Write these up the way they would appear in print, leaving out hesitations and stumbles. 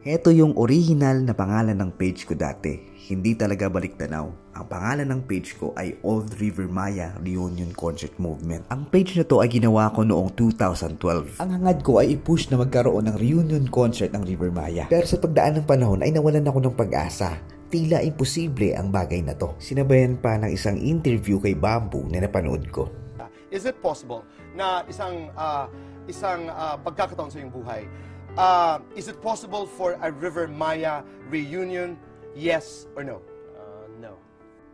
Heto yung original na pangalan ng page ko dati. Hindi talaga baliktanaw. Ang pangalan ng page ko ay Old River Maya Reunion Concert Movement. Ang page na to ay ginawa ko noong 2012. Ang hangad ko ay i-push na magkaroon ng reunion concert ng River Maya. Pero sa pagdaan ng panahon ay nawalan ako ng pag-asa. Tila imposible ang bagay na to. Sinabayan pa ng isang interview kay Bamboo na napanood ko. Is it possible na isang pagkakataon sa iyong buhay, is it possible for a River Maya reunion? Yes or no? No.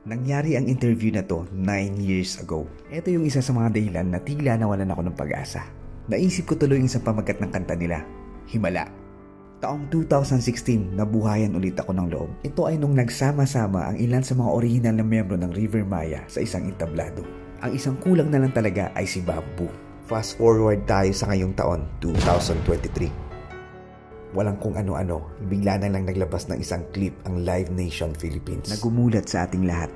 Nangyari ang interview na to 9 years ago. Ito yung isa sa mga dahilan na tila nawalan ako ng pag-asa. Naisip ko tuloy yung isang pamagat ng kanta nila, Himala. Taong 2016, nabuhayan ulit ako ng loob. Ito ay nung nagsama-sama ang ilan sa mga original na miyembro ng River Maya sa isang entablado. Ang isang kulang na lang talaga ay si Bamboo. Fast forward tayo sa ngayong taon, 2023. Walang kung ano-ano, bigla na lang naglabas ng isang clip ang Live Nation Philippines. Nagumulat sa ating lahat.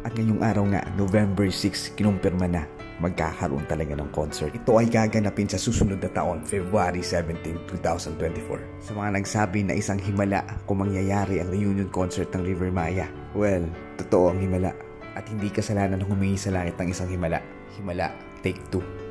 At ngayong araw nga, November 6, kinumpirma na magkakaroon talaga ng concert. Ito ay gaganapin sa susunod na taon, February 17, 2024. Sa mga nagsabi na isang himala kung mangyayari ang reunion concert ng River Maya. Well, totoo ang himala. At hindi kasalanan ng humingi sa langit ng isang himala. Himala, take 2.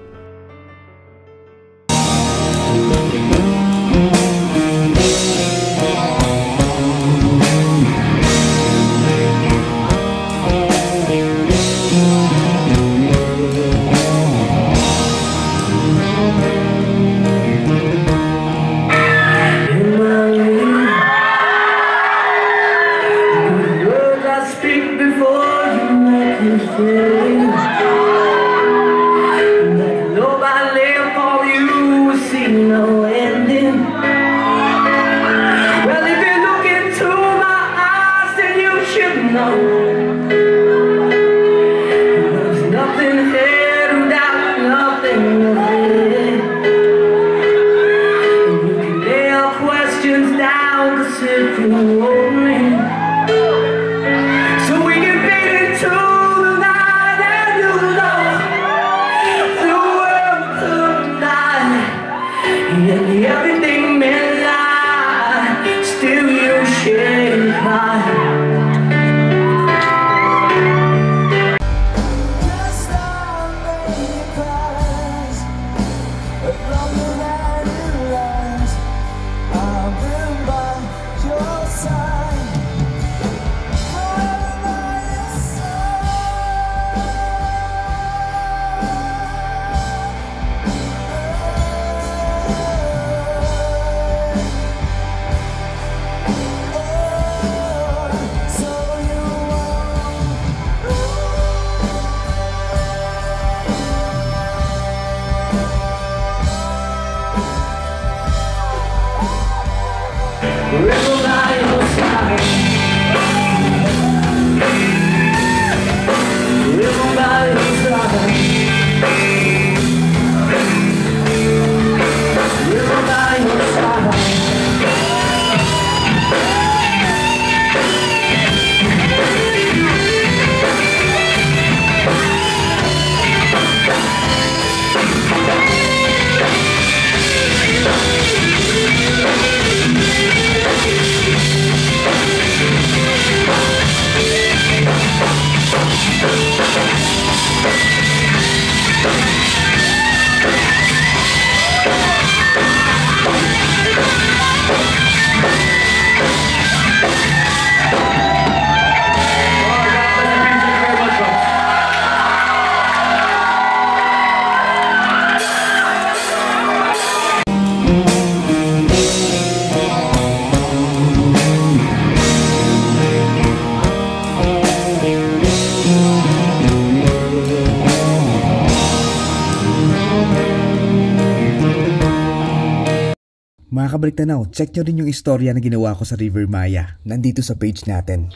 Mga kabaliktanaw, check nyo rin yung istorya na ginawa ko sa River Maya. Nandito sa page natin.